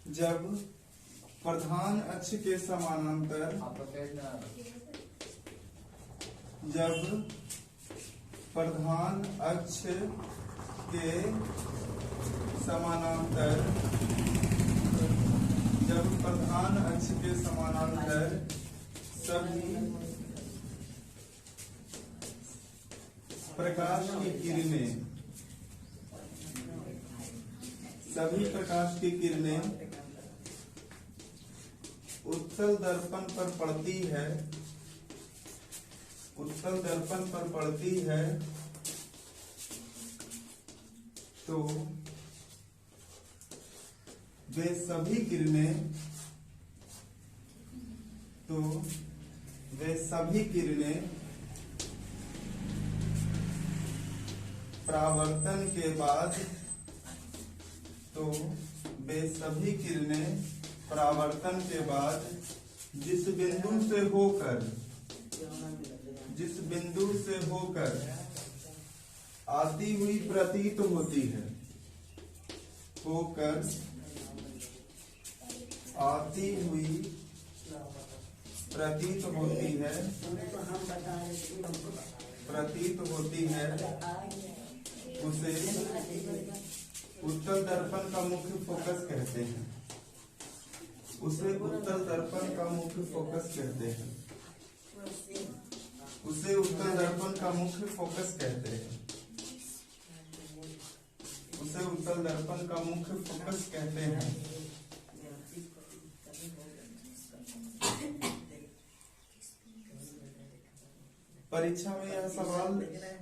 जब प्रधान अक्ष के समानांतर सभी प्रकाश की किरणें उत्तल दर्पण पर पड़ती है तो वे सभी किरणें परावर्तन के बाद जिस बिंदु से होकर आती हुई प्रतीत होती है उसे उत्तल दर्पण का मुख्य फोकस कहते हैं। उसे उत्तल दर्पण का मुख्य फोकस कहते हैं। परीक्षा में यह सवाल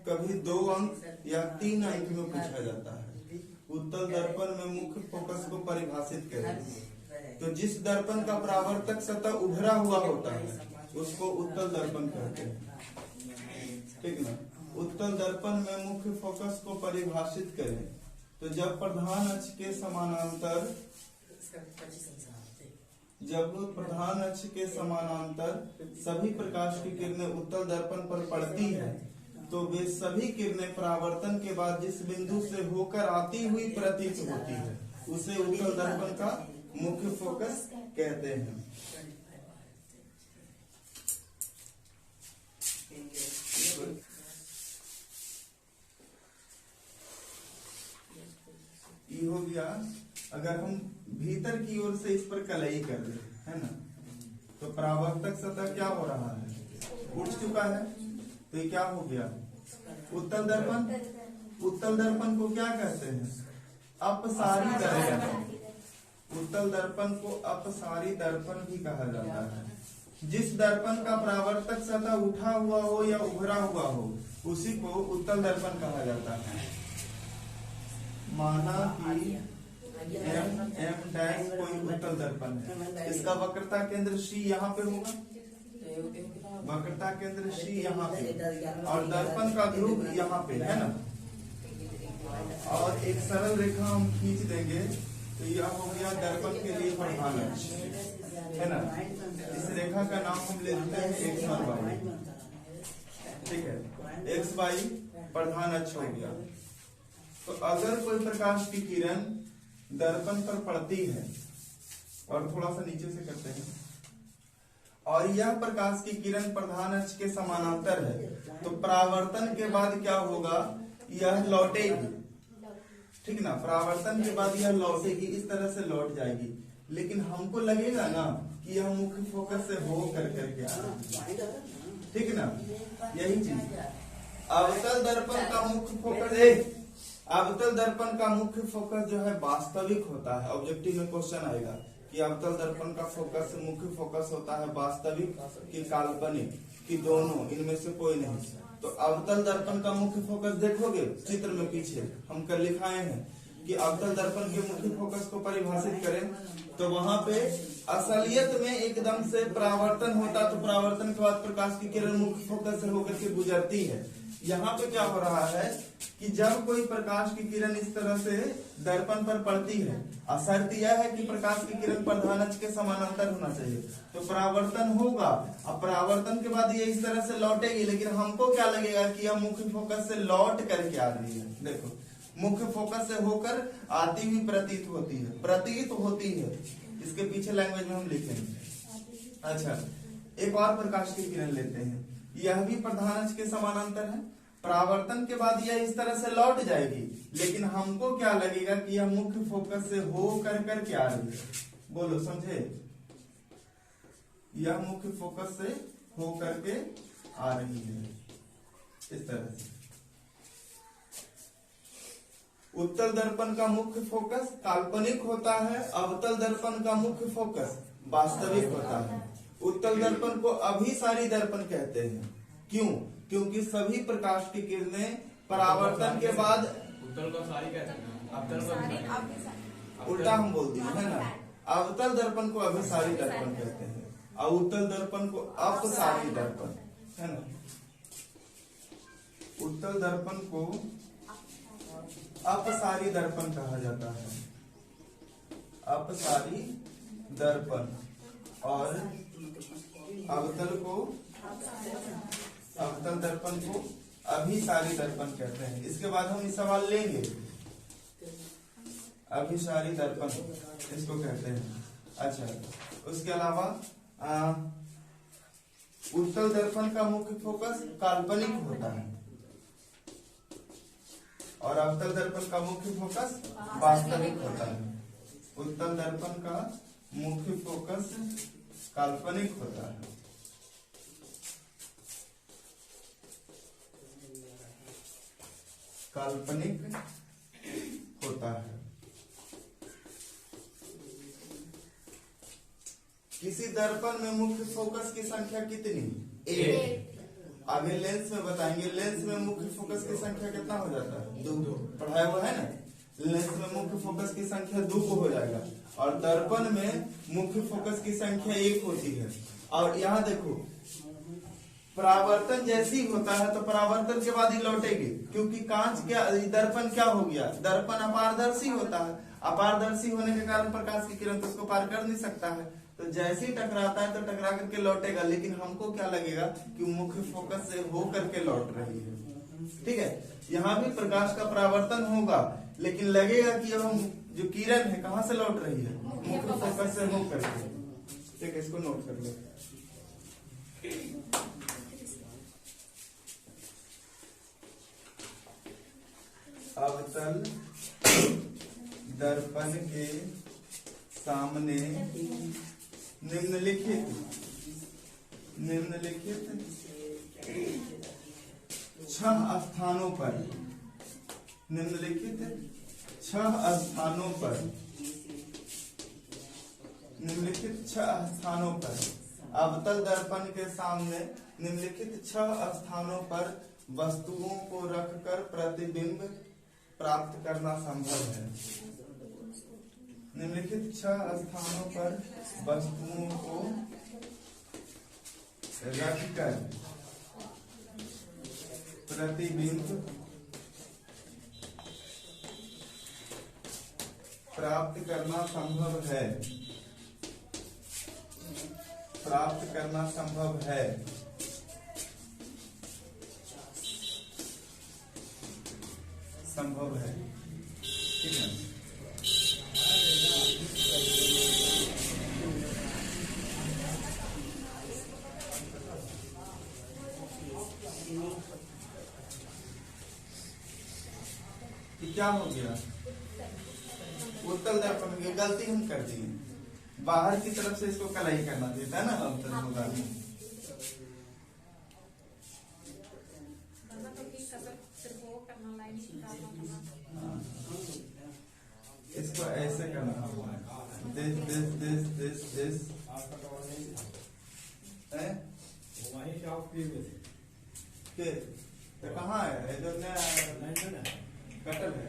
कभी 2 अंक या 3 अंक में पूछा जाता है। उत्तल दर्पण में मुख्य फोकस को परिभाषित करें। तो जिस दर्पण का परावर्तक सतह उभरा हुआ होता है उसको उत्तल दर्पण कहते हैं, ठीक ना। उत्तल दर्पण में मुख्य फोकस को परिभाषित करें तो जब प्रधान अक्ष के समानांतर सभी प्रकाश की किरणें उत्तल दर्पण पर पड़ती है तो वे सभी किरणें परावर्तन के बाद जिस बिंदु से होकर आती हुई प्रतीत होती है उसे उत्तल दर्पण का मुख्य फोकस कहते हैं। ये हो गया। अगर हम भीतर की ओर से इस पर कलई कर रहे है ना तो परावर्तक सतह क्या हो रहा है, उठ चुका है। तो ये क्या हो गया, उत्तल दर्पण को क्या कहते हैं, अपसारी दर्पण। उत्तल दर्पण को अपसारी दर्पण भी कहा जाता है। जिस दर्पण का परावर्तक सतह उठा हुआ हो या उभरा हुआ हो उसी को उत्तल दर्पण कहा जाता है। माना कि M' कोई उत्तल दर्पण है, इसका वक्रता केंद्र C यहाँ पे होगा, वक्रता केंद्र C यहाँ पे और दर्पण का ध्रुव यहाँ पे है ना। और एक सरल रेखा हम खींच देंगे तो यह हो गया दर्पण के लिए प्रधान अक्ष है ना। इस रेखा का नाम हम लेते हैं x और y, ठीक है। XY प्रधान अक्ष हो गया। तो अगर कोई प्रकाश की किरण दर्पण पर पड़ती है और थोड़ा सा नीचे से करते हैं और यह प्रकाश की किरण प्रधान अक्ष के समानांतर है तो परावर्तन के बाद क्या होगा, यह लौटेगी, ठीक ना। परावर्तन के बाद यह लौटेगी, इस तरह से लौट जाएगी। लेकिन हमको लगेगा ना कि यह मुख्य फोकस से हो करके आ रहा है, ठीक ना। यही चीज अवतल दर्पण का मुख्य फोकस अवतल दर्पण का मुख्य फोकस जो है वास्तविक होता है। ऑब्जेक्टिव में क्वेश्चन आएगा कि अवतल दर्पण का फोकस मुख्य फोकस होता है वास्तविक कि काल्पनिक कि दोनों, इनमें से कोई नहीं। तो अवतल दर्पण का मुख्य फोकस देखोगे चित्र में पीछे हम कर लिखाए हैं कि अवतल दर्पण के मुख्य फोकस को परिभाषित करें तो वहां पे असलियत में एकदम से परावर्तन होता तो परावर्तन के बाद प्रकाश की किरण मुख्य फोकस से होकर के गुजरती है। यहाँ पे क्या हो रहा है कि जब कोई प्रकाश की किरण इस तरह से दर्पण पर पड़ती है, शर्त यह है कि प्रकाश की किरण प्रधान अक्ष के समानांतर होना चाहिए, तो परावर्तन होगा। अब परावर्तन के बाद ये इस तरह से लौटेगी, लेकिन हमको क्या लगेगा कि यह मुख्य फोकस से लौट करके आ रही है। देखो मुख्य फोकस से होकर आती हुई प्रतीत होती है। इसके पीछे लैंग्वेज में हम लिखेंगे। अच्छा, एक और प्रकाश की किरण लेते हैं। यह भी प्रधान अक्ष के समानांतर है। परावर्तन के बाद यह इस तरह से लौट जाएगी, लेकिन हमको क्या लगेगा कि यह मुख्य फोकस से हो कर क्या आ रही है। बोलो, समझे? यह मुख्य फोकस से हो करके आ रही है इस तरह से। उत्तल दर्पण का मुख्य फोकस काल्पनिक होता है, अवतल दर्पण का मुख्य फोकस वास्तविक होता है। उत्तल दर्पण को अभिसारी दर्पण कहते हैं। क्यों? क्योंकि सभी प्रकाश की किरणें परावर्तन के बाद उत्तल को सारी कहते हैं, अवतल को उल्टा हम बोल दिए है ना। अवतल दर्पण को अभिसारी दर्पण कहते हैं और उत्तल दर्पण को अपसारी दर्पण, है ना। उत्तल दर्पण को अपसारी दर्पण कहा जाता है, अपसारी दर्पण, और अवतल दर्पण को अभिसारी दर्पण कहते हैं। इसके बाद हम इस सवाल लेंगे, अभिसारी दर्पण इसको कहते हैं। अच्छा, उसके अलावा उत्तल दर्पण का मुख्य फोकस काल्पनिक होता है और अवतल दर्पण का मुख्य फोकस वास्तविक होता है। उत्तल दर्पण का मुख्य फोकस काल्पनिक होता है, काल्पनिक होता है। किसी दर्पण में मुख्य फोकस की संख्या कितनी? एक। आगे लेंस में बताएंगे, लेंस में मुख्य फोकस की संख्या कितना हो जाता है? 2। पढ़ाया हुआ है ना। लेंस में मुख्य फोकस की संख्या 2 हो जाएगा और दर्पण में मुख्य फोकस की संख्या 1 होती है। और यहाँ देखो, परावर्तन जैसी होता है तो परावर्तन के बाद ही लौटेगी, क्योंकि कांच क्या, दर्पण क्या हो गया? दर्पण अपारदर्शी होता है। अपारदर्शी होने के कारण प्रकाश की किरण तो उसको पार कर नहीं सकता है, तो जैसे ही टकराता है तो टकरा करके लौटेगा, लेकिन हमको क्या लगेगा कि मुख्य फोकस से हो करके लौट रही है। ठीक है, यहाँ भी प्रकाश का परावर्तन होगा, लेकिन लगेगा कि अब जो किरण है कहाँ से लौट रही है? मुख्य फोकस से हो करके। ठीक है, इसको नोट कर लो। अवतल दर्पण के सामने निम्नलिखित 6 स्थानों पर, निम्नलिखित 6 स्थानों पर अवतल दर्पण के सामने निम्नलिखित 6 स्थानों पर वस्तुओं को रखकर प्रतिबिंब प्राप्त करना संभव है। निम्नलिखित 6 स्थानों पर वस्तुओं को रखकर प्रतिबिंब प्राप्त करना संभव है, प्राप्त करना संभव है। संभव है, ठीक है। क्या हो गया? उत्तल दर्पण की गलती हम कर दी, बाहर की तरफ से इसको कलाई करना देता है ना, अवतल होगा। इसको ऐसे करना, दिस है। तो कहाँ है जो नया कटल है?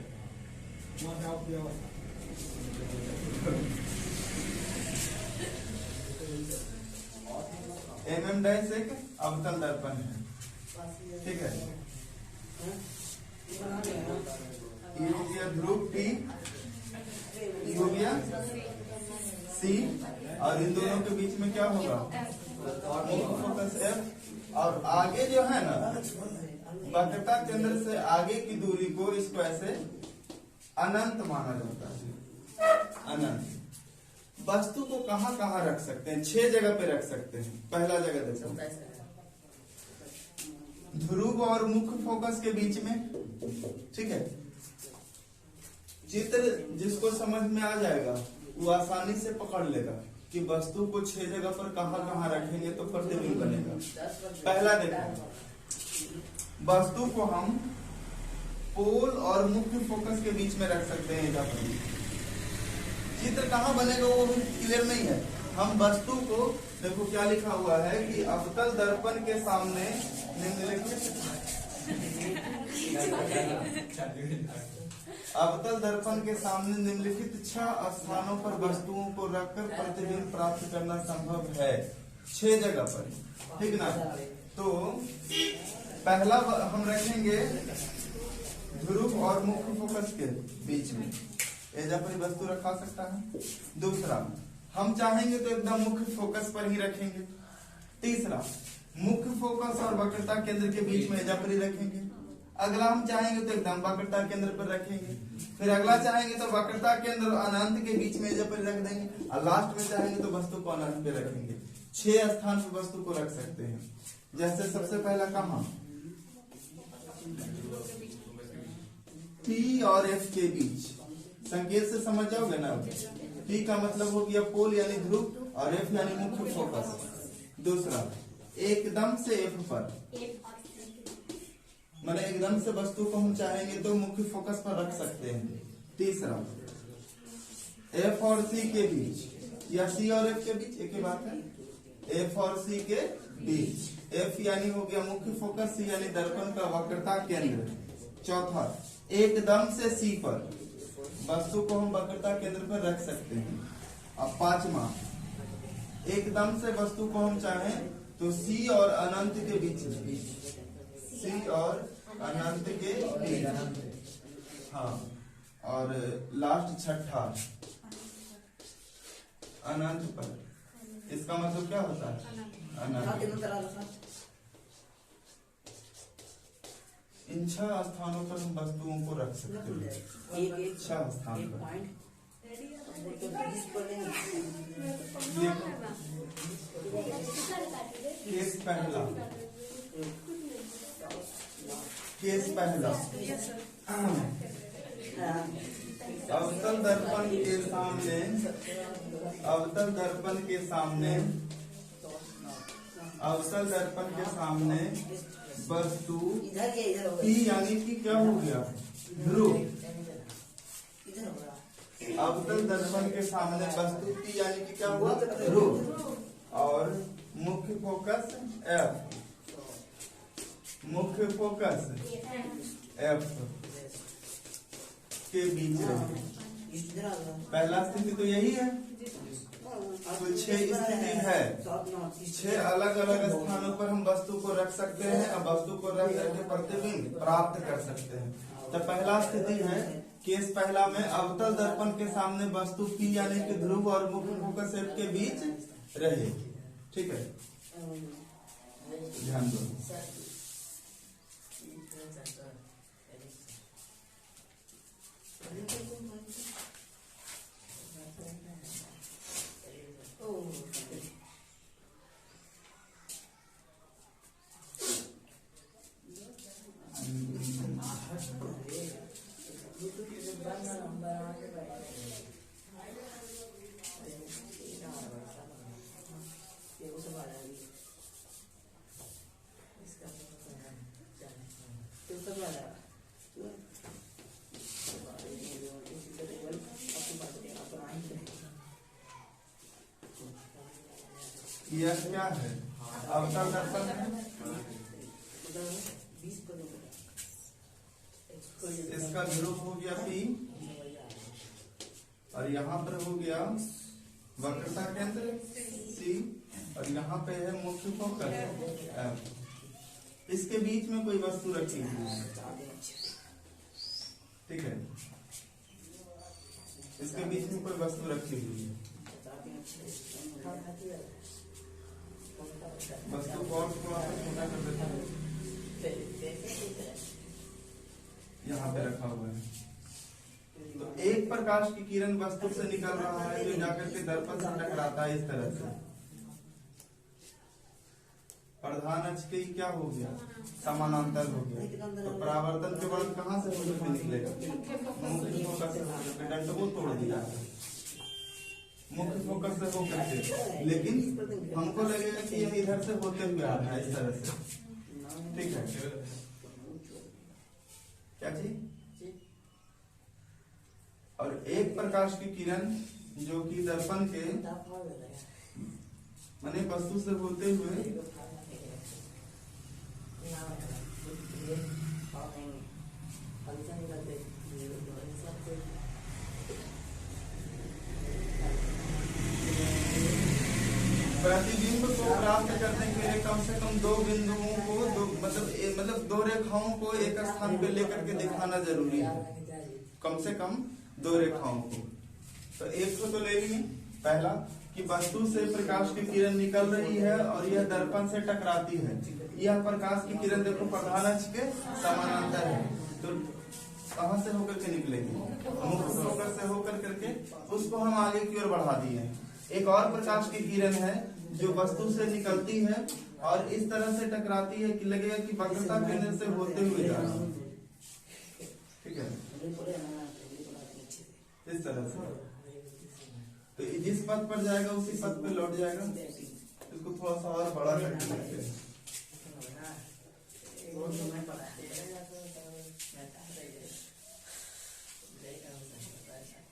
MM' एक अवतल दर्पण है, ठीक है। ये हो गया ध्रुव P, ये हो गया C, और इन दोनों के बीच में क्या होगा? फोकस F, और आगे जो है ना, वक्रता केंद्र से आगे की दूरी को इसको ऐसे अनंत माना जाता है। अनंत वस्तु को कहां कहां रख सकते हैं? 6 जगह पे रख सकते हैं। पहला जगह देखो, ध्रुव और मुख्य फोकस के बीच में। ठीक है, चित्र जिसको समझ में आ जाएगा वो आसानी से पकड़ लेगा कि वस्तु को 6 जगह पर कहां कहां रखेंगे तो प्रतिबिंब बनेगा। पहला देखो, वस्तु को हम पोल और मुख्य फोकस के बीच में रख सकते हैं। चित्र कहां बनेगा वो भी क्लियर नहीं है। हम वस्तु को देखो क्या लिखा हुआ है कि अवतल दर्पण के सामने निम्नलिखित अवतल दर्पण के सामने निम्नलिखित 6 स्थानों पर वस्तुओं को रखकर प्रतिबिंब प्राप्त करना संभव है। 6 जगह पर, ठीक ना। तो पहला हम रखेंगे ध्रुव और मुख्य फोकस के बीच में, एजा पर वस्तु रखा सकता है। दूसरा, हम चाहेंगे तो एकदम मुख्य फोकस पर ही रखेंगे। तीसरा, मुख्य फोकस और वक्रता केंद्र के बीच में एजा पर ही रखेंगे। अगला हम चाहेंगे तो एकदम वक्रता केंद्र पर रखेंगे। फिर अगला चाहेंगे तो वक्रता केंद्र और अनंत के बीच में एजा पर रख देंगे। और लास्ट में चाहेंगे तो वस्तु को अनंत पे रखेंगे। 6 स्थान पर वस्तु को रख सकते हैं। जैसे सबसे पहला कहां, T और F के बीच। संकेत से समझ जाओगे ना। T का मतलब हो गया पोल यानी ध्रुव और F यानी मुख्य फोकस। दूसरा, एकदम से F पर, माने एकदम से वस्तु को हम चाहेंगे तो मुख्य फोकस पर रख सकते हैं। तीसरा, F और C के बीच या C और F के बीच, एक ही बात है। F और C के बीच, F यानी हो गया मुख्य फोकस, C यानी दर्पण का वक्रता केंद्र। चौथा, एकदम से C पर वस्तु को हम वक्रता केंद्र पर रख सकते हैं। अब पांचवा, एकदम से वस्तु को हम चाहें तो C और अनंत के बीच, C और अनंत के बीच। हाँ, और लास्ट छठा, अनंत पर। इसका मतलब क्या होता है? अनंत। इन 6 स्थानों पर हम वस्तुओं को रख सकते हैं। 6 स्थान पर। केस पहला, केस पहला, अवतल दर्पण के सामने, अवतल दर्पण के सामने, अवतल दर्पण के सामने वस्तु P यानी कि क्या हो गया? ध्रुव। अवतल दर्पण के सामने वस्तु P यानी कि क्या हुआ? ध्रुव। और मुख्य फोकस F, मुख्य फोकस F के बीच में। पहला स्थिति तो यही है। अब 6 स्थिति है। 6 अलग अलग स्थानों पर हम वस्तु को रख सकते हैं। अब वस्तु को रख करके प्रतिबिंब प्राप्त कर सकते हैं। तो पहला स्थिति है, केस पहला में अवतल दर्पण के सामने वस्तु P यानी कि ध्रुव और मुख्य फोकस F के बीच रहे। ठीक है, ध्यान दो। यह क्या है? अवतल दर्पण है। इसका ध्रुव हो गया P और यहाँ पर हो गया वक्रता केंद्र C और यहाँ पे है मुख्य फोकस F। इसके बीच में कोई वस्तु रखी हुई है। ठीक है, इसके बीच में कोई वस्तु रखी हुई है। वस्तु को और थोड़ा सा छोटा कर देता हूँ। यहाँ पे रखा हुआ है। तो एक प्रकाश की किरण वस्तु से निकल रहा है जो जाकर के दर्पण से टकराता है इस तरह से। प्रधान अक्ष के क्या हो गया, समानांतर हो गया। तो परावर्तन के बाद कहाँ से होकर के निकलेगा, मुख्य फोकस से होकर के। डंड को तोड़ दिया मुख्य फोकस से होकर के, लेकिन हमको लगेगा कि यह इधर से होते हुए आ रहा है इस तरह से। ठीक है, क्या चीज। और एक प्रकाश की किरण जो कि दर्पण के माने वस्तु से होते हुए प्रतिबिंब को प्राप्त करने के लिए कम से कम दो बिंदुओं को मतलब दो रेखाओं को एक स्थान पे लेकर के दिखाना जरूरी है। कम से कम दो रेखाओं को। तो एक तो ले लिए पहला कि वस्तु से प्रकाश की किरण निकल रही है और यह दर्पण से टकराती है। यह प्रकाश की किरण देखो प्रधान अक्ष के समानांतर है, तो कहां से होकर के निकलेगी, मुख्य फोकस से होकर करके। उसको हम आगे की ओर बढ़ा दिए। एक और प्रकाश की किरण है जो वस्तु से निकलती है और इस तरह से टकराती है कि लगेगा कि वक्रता केंद्र से होते हुए जा रहा है। ठीक है, इस तरह से। तो जिस पथ पर जाएगा उसी पथ पे लौट जाएगा। इसको थोड़ा सा और बड़ा करके देखते हैं।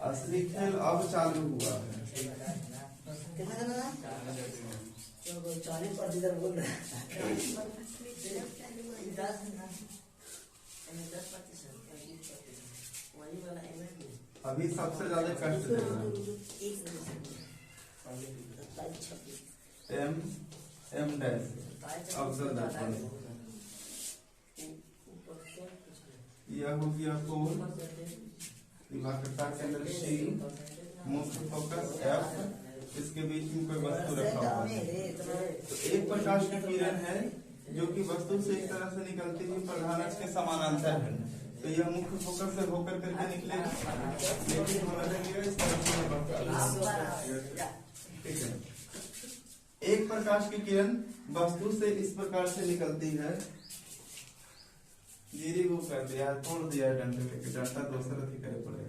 असली खेल अब चालू हुआ है। अभी सबसे ज्यादा कष्ट देगा एम डैश अवसर दर्पण। यह हो गया कोण, वक्रता केंद्र सी, मुख्य फोकस एफ, इसके बीच में कोई वस्तु रखा हुआ है। तो एक प्रकाश की किरण है जो कि वस्तु से इस तरह से निकलती हुई प्रधान अक्ष के समानांतर है। तो यह मुख्य फोकस से होकर करके निकलेगी, लेकिन हमें लगेगा इस तरह से। ठीक है, एक प्रकाश की किरण वस्तु से इस प्रकार से निकलती है। जीरी को कर दिया, तोड़ दिया डंडे लेके, डंडा दूसरा अथी करे पड़ेगा।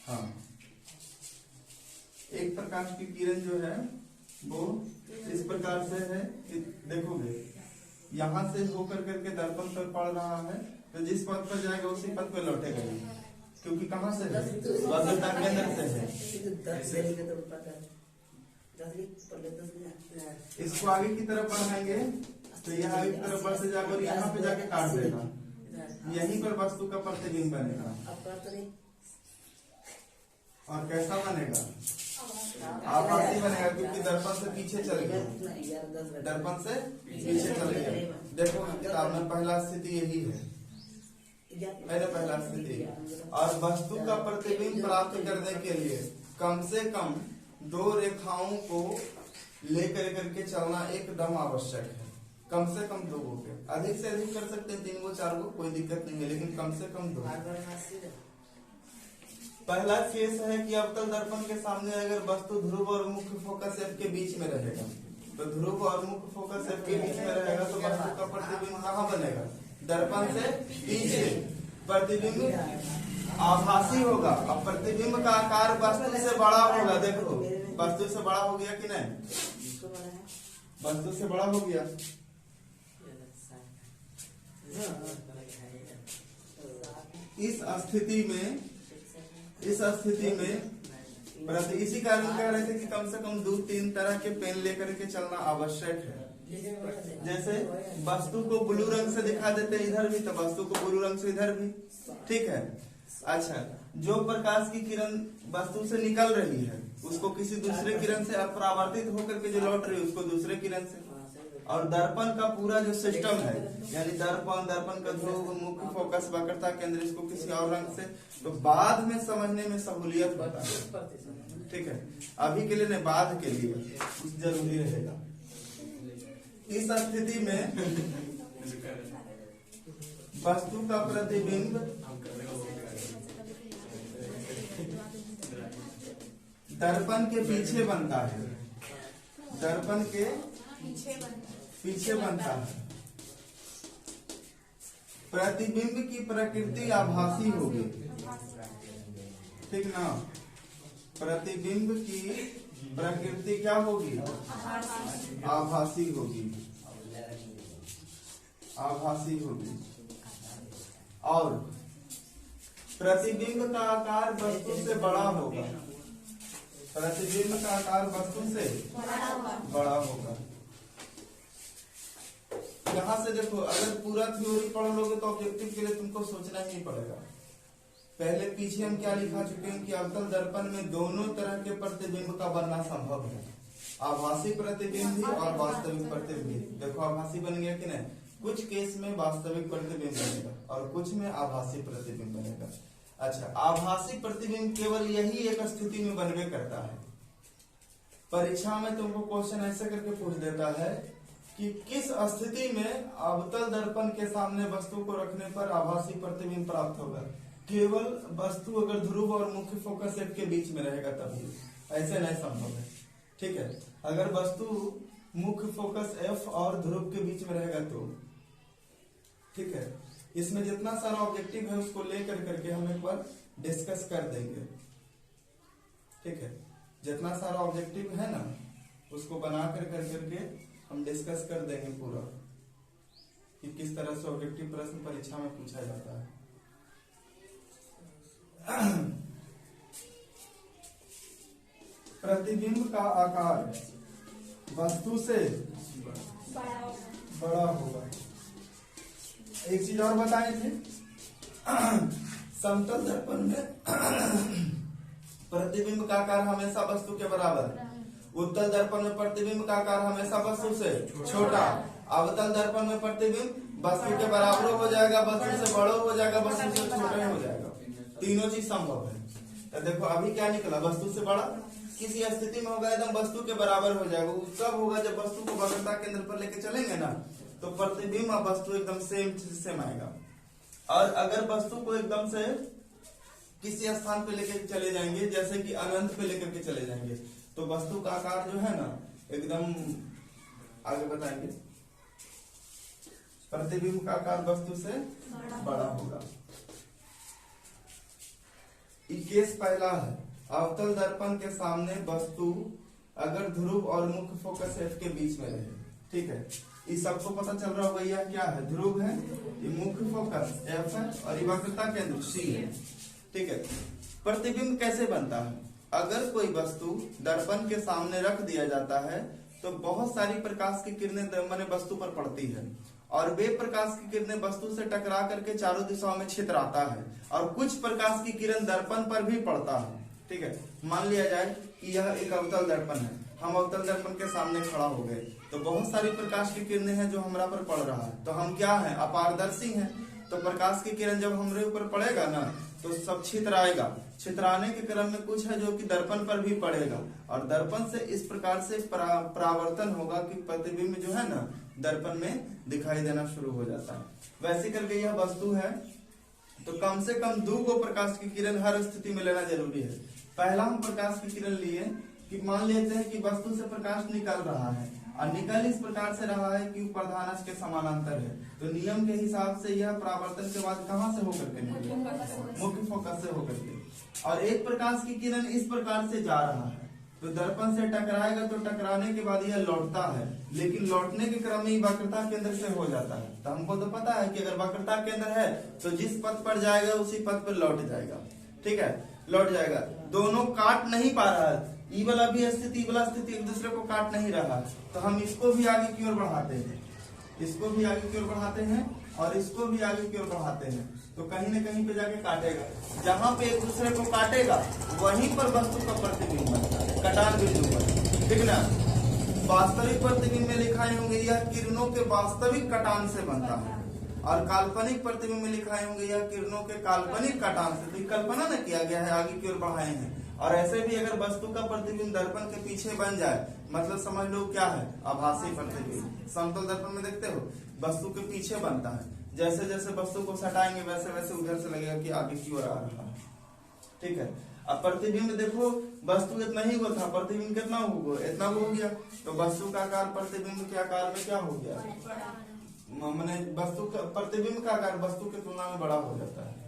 हाँ, एक प्रकाश की किरण जो है वो इस प्रकार से है कि देखोगे यहाँ से होकर करके दर्पण पर पड़ रहा है, तो जिस पथ पर जाएगा उसी पथ पर लौटेगा, क्योंकि कहाँ से है, वक्रता केंद्र से है। इसको आगे की तरफ बढ़ाएंगे तो यह आगे की तरफ बढ़ से जाकर यहाँ पे जाके काट देगा। यहीं पर वस्तु का प्रतिबिंब बनेगा। और कैसा बनेगा, आभासी बनेगा, क्योंकि दर्पण से पीछे चल गया, दर्पण से पीछे चल गया। देखो किताब में पहला स्थिति यही है, पहला स्थिति। और वस्तु का प्रतिबिंब प्राप्त करने के लिए कम से कम दो रेखाओं को लेकर करके चलना एकदम आवश्यक है। कम से कम दो हो गए, अधिक से अधिक कर सकते हैं, 3 गो 4 गो, कोई दिक्कत नहीं है, लेकिन कम से कम 2। पहला केस है कि अवतल दर्पण के सामने अगर वस्तु ध्रुव और मुख्य फोकस एफ के बीच में रहेगा, तो ध्रुव और मुख्य फोकस एफ के बीच में रहेगा, तो वस्तु का प्रतिबिंब कहाँ बनेगा, दर्पण से पीछे। प्रतिबिंब आभासी होगा। अब प्रतिबिंब का आकार वस्तु से बड़ा होगा। देखो वस्तु से बड़ा हो गया कि नहीं, वस्तु से बड़ा हो गया। इस स्थिति में इसी कारण कह रहे थे कि कम से कम 2-3 तरह के पेन लेकर के चलना आवश्यक है। जैसे वस्तु को ब्लू रंग से दिखा देते इधर भी, तो वस्तु को ब्लू रंग से इधर भी। ठीक है, अच्छा, जो प्रकाश की किरण वस्तु से निकल रही है उसको किसी दूसरे किरण से अपरावर्तित होकर के जो लौट रही है उसको दूसरे किरण से, और दर्पण का पूरा जो सिस्टम है, यानी दर्पण, दर्पण का ध्रुव, मुख्य फोकस, वक्रता केंद्र, इसको किसी और रंग से तो बाद में समझने में सहूलियत होता है। ठीक है, अभी के लिए नहीं, बाद के लिए जरूरी रहेगा। इस स्थिति में वस्तु का प्रतिबिंब दर्पण के पीछे बनता है, दर्पण के पीछे बनता है। प्रतिबिंब की प्रकृति आभासी होगी, ठीक ना। प्रतिबिंब की प्रकृति क्या होगी? आभासी होगी, आभासी होगी। और प्रतिबिंब का आकार वस्तु से बड़ा होगा, प्रतिबिंब का आकार वस्तु से बड़ा होगा। यहाँ से देखो, अगर पूरा थ्योरी पढ़ लोगे तो ऑब्जेक्टिव के लिए तुमको सोचना ही पड़ेगा। पहले पीछे हम क्या लिखा चुके हैं कि अवतल दर्पण में दोनों तरह के प्रतिबिंब का बनना संभव है, आभासी प्रतिबिंब भी और वास्तविक प्रतिबिंब। देखो आभासी बन गया कि नहीं, कुछ केस में वास्तविक प्रतिबिंब बनेगा और कुछ में आभासी प्रतिबिंब बनेगा। अच्छा, आभासी प्रतिबिंब केवल यही एक स्थिति में बनवे करता है। परीक्षा में तुमको क्वेश्चन ऐसे करके पूछ देता है कि किस स्थिति में अवतल दर्पण के सामने वस्तु को रखने पर आभासी प्रतिबिंब प्राप्त होगा। केवल वस्तु अगर ध्रुव और मुख्य फोकस एक के बीच में रहेगा तभी, ऐसे नहीं संभव है। ठीक है, अगर वस्तु मुख्य फोकस F और ध्रुव के बीच में रहेगा तो ठीक है। इसमें जितना सारा ऑब्जेक्टिव है उसको लेकर करके हम एक बार डिस्कस कर देंगे। ठीक है, जितना सारा ऑब्जेक्टिव है ना उसको बना कर करके हम डिस्कस कर देंगे पूरा कि किस तरह से ऑब्जेक्टिव प्रश्न परीक्षा में पूछा जाता है। प्रतिबिंब का आकार वस्तु से बड़ा होगा। एक चीज और बताए थे, समतल दर्पण में प्रतिबिंब का आकार हमेशा वस्तु के बराबर, उत्तल दर्पण में प्रतिबिंब का आकार हमेशा वस्तु से छोटा, अवतल दर्पण में प्रतिबिंब वस्तु के बराबर हो जाएगा, वस्तु से बड़ा हो जाएगा, वस्तु से छोटा हो जाएगा। तीनों चीज संभव है। तो देखो अभी क्या निकला, वस्तु से बड़ा किसी स्थिति में होगा एकदम वस्तु के बराबर हो जाएगा। वो कब होगा, जब वस्तु को वक्रता केंद्र पर लेके चलेंगे ना तो प्रतिबिंब और वस्तु एकदम सेम आएगा। और अगर वस्तु को एकदम से किसी स्थान पे लेकर चले जाएंगे, जैसे कि अनंत पे लेकर के चले जाएंगे, तो वस्तु का आकार जो है ना एकदम आगे बताएंगे, प्रतिबिंब का आकार वस्तु से बड़ा होगा। ये केस पहला है, अवतल दर्पण के सामने वस्तु अगर ध्रुव और मुख्य फोकस F के बीच में रहे। ठीक है, इस सबको पता चल रहा होगा यह क्या है, ध्रुव है, ये मुख्य फोकस F है और ये वक्रता केंद्र C है। ठीक है, प्रतिबिंब कैसे बनता है, अगर कोई वस्तु दर्पण के सामने रख दिया जाता है तो बहुत सारी प्रकाश की किरणें मैंने वस्तु पर पड़ती है और वे प्रकाश की किरणें वस्तु से टकरा करके चारों दिशाओं में छितराता है और कुछ प्रकाश की किरण दर्पण पर भी पड़ता है। ठीक है, मान लिया जाए कि यह एक अवतल दर्पण है, हम अवतल दर्पण के सामने खड़ा हो गए तो बहुत सारी प्रकाश की किरणें हैं जो हमरा पर पड़ रहा है, तो हम क्या हैं, अपारदर्शी हैं। तो प्रकाश की किरण जब हमारे ऊपर पड़ेगा ना तो सब छितराएगा, छितराने के क्रम में कुछ है जो कि दर्पण पर भी पड़ेगा और दर्पण से इस प्रकार से परावर्तन होगा कि प्रतिबिंब जो है ना दर्पण में दिखाई देना शुरू हो जाता है। वैसे करके यह वस्तु है तो कम से कम 2 को प्रकाश की किरण हर स्थिति में लेना जरूरी है। पहला हम प्रकाश की किरण लिए कि मान लेते हैं कि वस्तु से प्रकाश निकल रहा है और निकल इस प्रकार से रहा है कि प्रधानस के समानांतर है, तो नियम के हिसाब से यह परावर्तन के बाद कहां से होकर के निकले, मुख्य फोकस से होकर के। और एक प्रकाश की किरण इस प्रकार से जा रहा है तो दर्पण से टकराएगा, तो टकराने के बाद यह लौटता है, लेकिन लौटने के क्रम में वक्रता केंद्र से हो जाता है। तो हमको तो पता है कि अगर वक्रता केंद्र है तो जिस पथ पर जाएगा उसी पथ पर लौट जाएगा। ठीक है, लौट जाएगा, दोनों काट नहीं पा रहा है, ई वाला भी स्थिति ई वाला स्थिति एक दूसरे को काट नहीं रहा है, तो हम इसको भी आगे की ओर बढ़ाते हैं, इसको भी आगे की ओर बढ़ाते हैं और इसको भी आगे की ओर बढ़ाते हैं, तो कहीं न कहीं पे जाके काटेगा। जहां पे एक दूसरे को काटेगा वहीं पर वस्तु का प्रतिबिंब बनता है, कटान बिंदु पर। ठीक ना, वास्तविक प्रतिबिंब में लिखाए होंगे यह किरणों के वास्तविक कटान से बनता है, और काल्पनिक प्रतिबिंब में लिखाए होंगे यह किरणों के काल्पनिक कटान से। तो कल्पना न किया गया है, आगे की ओर बढ़ाए हैं। और ऐसे भी अगर वस्तु का प्रतिबिंब दर्पण के पीछे बन जाए, मतलब समझ लो क्या है, आभासी प्रतिबिंब। समतल दर्पण में देखते हो वस्तु के पीछे बनता है, जैसे जैसे वस्तु को सटाएंगे वैसे वैसे उधर से लगेगा कि आगे की ओर आ रहा है। ठीक है। अब प्रतिबिंब देखो, वस्तु इतना ही वो था, प्रतिबिंब कितना हो, इतना हो गया, तो वस्तु का आकार प्रतिबिंब के आकार में क्या हो गया, मैंने वस्तु का प्रतिबिंब का आकार वस्तु की तुलना में बड़ा हो जाता है।